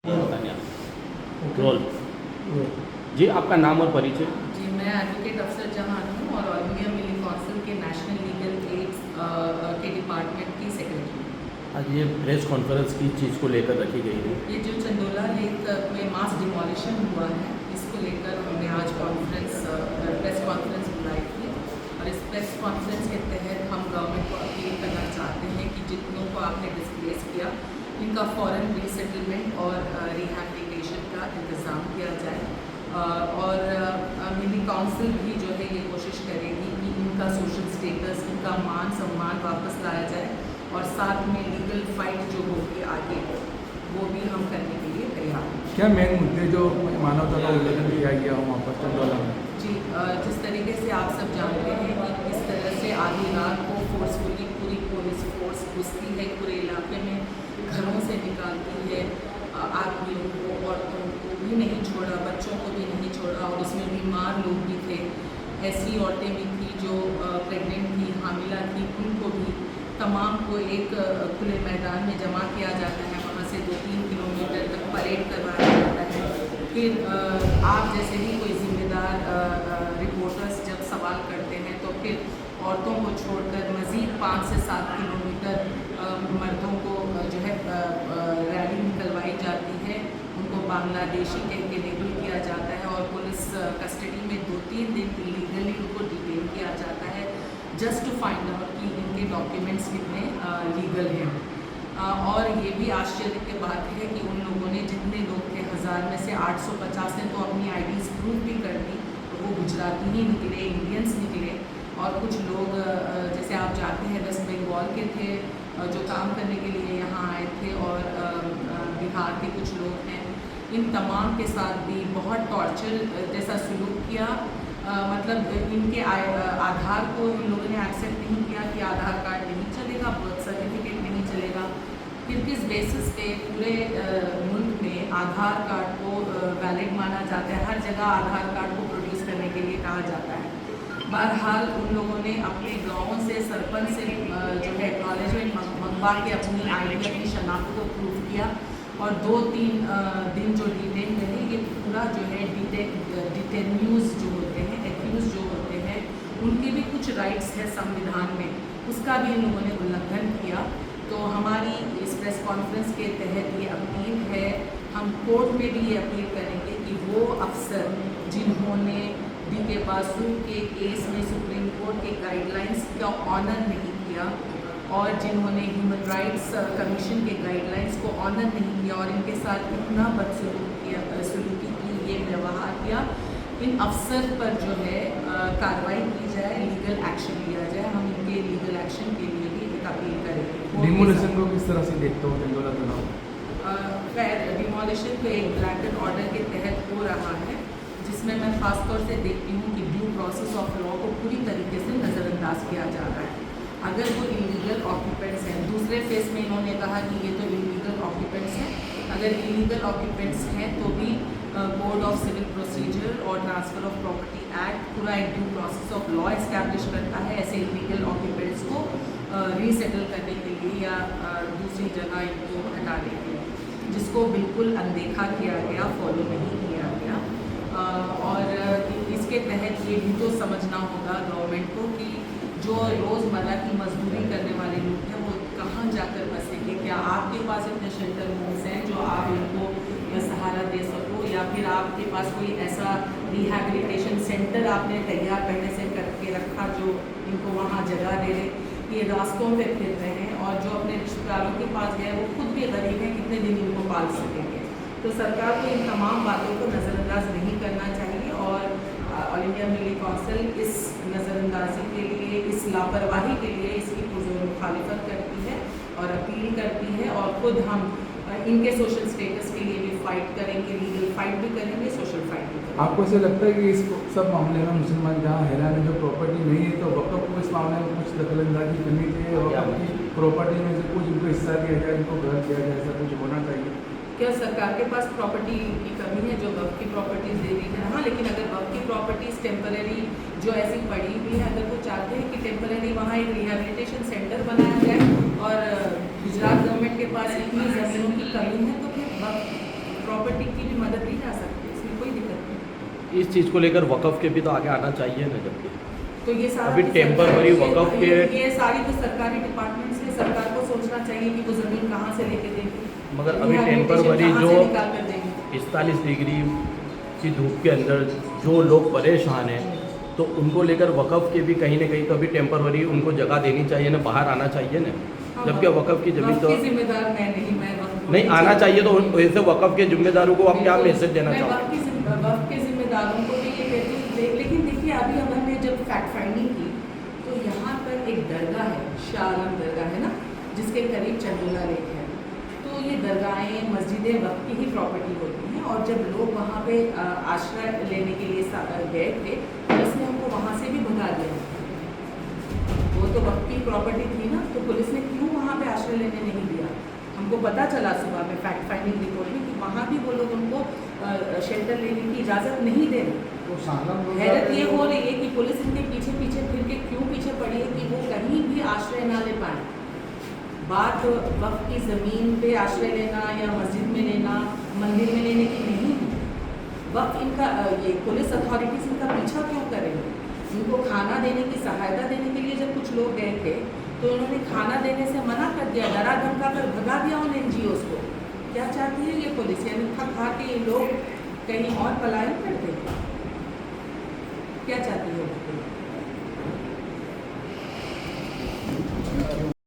बताइए आप रोल। जी, जी, आपका नाम और परिचय। मैं एडवोकेट अफसर जहान हूँ और ऑल इंडिया मिली काउंसिल के नेशनल लीगल एड्स के डिपार्टमेंट की सेक्रेटरी। आज ये प्रेस कॉन्फ्रेंस की चीज़ को लेकर रखी गई है। ये जो चंदोला लेक में मास डिमोलिशन हुआ है, इसको लेकर हमने आज प्रेस कॉन्फ्रेंस बुलाई थी और इस प्रेस कॉन्फ्रेंस के तहत हम गवर्नमेंट को अपील करना चाहते हैं कि जितनों को आपने डिस्प्लेस किया इनका फ़ौरन रीसेटलमेंट और रिहैबिलिटेशन का इंतज़ाम किया जाए और मिली काउंसिल भी जो है ये कोशिश करेगी कि इनका सोशल स्टेटस, इनका मान सम्मान वापस लाया जाए और साथ में लीगल फाइट जो होगी आगे वो भी हम करने के लिए तैयार हैं। क्या मेन मुद्दे जो मानवता का उल्लंघन किया गया वहाँ पर चंदौला में? जी, जिस तरीके से आप सब जानते हैं कि किस तरह से आधी रात को फोर्सफुली पूरी पुलिस फोर्स घुसती है पूरे इलाके में, घरों से निकालती है आदमियों को, औरतों को भी नहीं छोड़ा, बच्चों को भी नहीं छोड़ा और उसमें बीमार लोग भी थे, ऐसी औरतें भी थी जो प्रेग्नेंट थी, हामिला थी, उनको भी तमाम को एक खुले मैदान में जमा किया जाता है, वहाँ से 2-3 किलोमीटर तक परेड करवाया जाता है। फिर आप जैसे ही कोई जिम्मेदार रिपोर्टर्स जब सवाल करते हैं तो फिर औरतों को छोड़कर मज़ीद 5 से 7 किलोमीटर मर्दों को जो है रैली निकलवाई जाती है, उनको बांग्लादेशी कह के लेबल किया जाता है और पुलिस कस्टडी में 2-3 दिन इलीगली उनको डिटेन किया जाता है जस्ट टू फाइंड आउट कि इनके डॉक्यूमेंट्स कितने लीगल हैं। और ये भी आश्चर्य की बात है कि उन लोगों ने, जितने लोग थे 1000 में से 850 ने तो अपनी आईडीज़ प्रूव भी कर दी, तो वो गुजराती ही निकले, इंडियंस निकले और कुछ लोग जैसे आप जानते हैं वेस्ट बंगाल के थे जो काम करने के लिए यहाँ आए थे और बिहार के कुछ लोग हैं। इन तमाम के साथ भी बहुत टॉर्चर जैसा सलूक किया, मतलब इनके आधार को इन लोगों ने एक्सेप्ट नहीं किया कि आधार कार्ड नहीं चलेगा, बर्थ सर्टिफिकेट नहीं चलेगा। फिर किस बेसिस पे पूरे मुल्क में आधार कार्ड को वैलिड माना जाता है, हर जगह आधार कार्ड को प्रोड्यूस करने के लिए कहा जाता है। बहरहाल उन लोगों ने अपने गाँव से, सरपंच से जो है एक्नॉलेजमेंट मंगवा के अपनी आईडी, अपनी शनाख्त को प्रूव किया और 2-3 दिन जो डिटेन रहे, ये पूरा जो है डिटेन्यूज जो होते हैं, एक्यूज जो होते हैं, उनके भी कुछ राइट्स है संविधान में, उसका भी इन लोगों ने उल्लंघन किया। तो हमारी इस प्रेस कॉन्फ्रेंस के तहत ये अपील है, हम कोर्ट में भी ये अपील करेंगे कि वो अफसर जिन्होंने DK बासु के केस में सुप्रीम कोर्ट के गाइडलाइंस का ऑनर नहीं किया और जिन्होंने ह्यूमन राइट्स कमीशन के गाइडलाइंस को ऑनर नहीं किया और इनके साथ इतना बदसलूकी की, ये व्यवहार किया, इन अफसर पर जो है कार्रवाई की जाए, लीगल एक्शन लिया जाए। हम इनके लीगल एक्शन के लिए भी एक अपील करेंगे। डिमोलिशन को किस तरह से देखते हो चंदौला तनाव? खैर, डिमोलिशन तो एक ब्लैंकेट ऑर्डर के तहत हो रहा है, जिसमें मैं ख़ासतौर से देखती हूँ कि ड्यू प्रोसेस ऑफ लॉ को पूरी तरीके से नज़रअंदाज किया जा रहा है। अगर वो इलीगल ऑक्यूपेंट्स हैं, दूसरे फेज में इन्होंने कहा कि ये तो इलीगल ऑक्यूपेंट्स हैं, अगर इलीगल ऑक्यूपेंट्स हैं तो भी कोड ऑफ सिविल प्रोसीजर और ट्रांसफ़र ऑफ प्रॉपर्टी एक्ट पूरा एक due process of law establish करता है ऐसे इलीगल ऑक्यूपेंट्स को रीसेटल करने के लिए या दूसरी जगह इनको हटाने के लिए, जिसको बिल्कुल अनदेखा किया गया, फॉलो नहीं किया गया। और इसके तहत ये भी तो समझना होगा गवर्नमेंट को कि जो रोज़मर्रा की मजदूरी करने वाले लोग हैं वो कहाँ जाकर बसेंगे। क्या आपके पास इतने शेल्टर होम्स हैं जो आप इनको सहारा दे सको, या फिर आपके पास कोई ऐसा रिहैबिलिटेशन सेंटर आपने तैयार पहले से करके रखा जो इनको वहाँ जगह दे दे। ये रास्तों पे फिर रहे हैं और जो अपने रिश्तेदारों के पास गए वो खुद भी गरीब हैं, कितने दिन इनको पाल सकेंगे। तो सरकार को इन तमाम बातों को नज़रअंदाज नहीं करना चाहिए और ऑल इंडिया मिली काउंसिल इस नज़रअंदाजी के लिए, इस लापरवाही के लिए इसकी पुरजोर मुखालिफत करती है और अपील करती है और ख़ुद हम इनके सोशल स्टेटस के लिए भी फाइट करेंगे, लीगल फाइट भी करेंगे, सोशल फाइट भी करेंगे। आपको ऐसा लगता है कि इस सब मामले में मुसलमान जहाँ हैरान है, जो प्रॉपर्टी नहीं है, तो वक़्फ़ को इस मामले में कुछ दखलंदाजी करनी चाहिए, वक़्फ़ की प्रॉपर्टी में से कुछ उनको हिस्सा दिया जाए, उनको घर दिया जाए, ऐसा कुछ होना चाहिए? क्या सरकार के पास प्रॉपर्टी की कमी है जो वक़्फ़ की प्रॉपर्टीज़ दे रही है? हाँ, लेकिन अगर वक़्फ़ की प्रॉपर्टीज़ टेम्पररी जो ऐसी पड़ी हुई है, अगर वो चाहते हैं कि टेम्पररी वहाँ एक रिहैबिलिटेशन सेंटर बनाया जाए और गुजरात गवर्नमेंट के पास इतनी ज़मीनों की कमी है तो फिर वक़्फ़ प्रॉपर्टी की भी मदद ली जा सकती है, इसमें कोई दिक्कत नहीं। इस चीज़ को लेकर वक़फ़ के भी तो आगे आना चाहिए ना, जबकि तो ये सारा अभी तो टेम्पररी वक़फ़ के ये सारी तो सरकारी डिपार्टमेंट से सरकार को सोचना चाहिए कि वो ज़मीन कहाँ से लेके देगी, मगर अभी rehabilitation टेम्पररी कहाँ जो से निकाल कर देंगे। 45 डिग्री की धूप के अंदर जो लोग परेशान हैं, तो उनको लेकर वक़फ़ के भी कहीं ना कहीं तो अभी टेम्पररी उनको जगह देनी चाहिए ना, बाहर आना चाहिए ना, हाँ, जबकि वक़फ़ की ज़मीन तो जिम्मेदार मैं नहीं, मैं वक़्फ़ नहीं आना चाहिए। तो वैसे वक़फ़ के जिम्मेदारों को आप क्या मैसेज देना मैं चाहोगे? वक़्फ़ के जिम्मेदारों को भी ये कहती हूँ, लेकिन देखिए अभी हमने जब फैक्ट फाइंडिंग की तो यहाँ पर एक दरगाह है, शाह आलम दरगाह है ना, जिसके करीब चंदोला लेक है। तो ये दरगाहें मस्जिदें वक़्फ़ की ही प्रॉपर्टी होती हैं, और जब लोग वहाँ पे आश्रय लेने के लिए गए थे तो इसने उनको वहाँ से भी भगा दिया। वो तो वक़्फ़ की प्रॉपर्टी थी ना, तो पुलिस ने क्यों वहाँ पे आश्रय लेने नहीं दिया? हमको पता चला सुबह में फैक्ट फाइंडिंग रिपोर्ट में कि वहाँ भी वो लोग उनको शेल्टर लेने की इजाज़त नहीं दे रहे। तो हैरत ये हो रही है कि पुलिस इनके पीछे पीछे फिर के क्यों पीछे पड़ी है कि वो कहीं भी आश्रय ना ले पाए। बात वक़्फ़ की ज़मीन पे आश्रय लेना या मस्जिद में लेना, मंदिर में लेने की नहीं है। वक़्फ़ इनका ये पुलिस अथॉरिटीज़ इनका पीछा क्यों करेंगे? इनको खाना देने की सहायता देने के लिए जब कुछ लोग गए थे तो इन्होंने खाना देने से मना कर दिया, डरा धमका कर भगा दिया उन NGOs को। क्या चाहती है ये पुलिस? यानी थक खा के ये लोग कहीं और पलायन करते हैं? क्या चाहती है वो?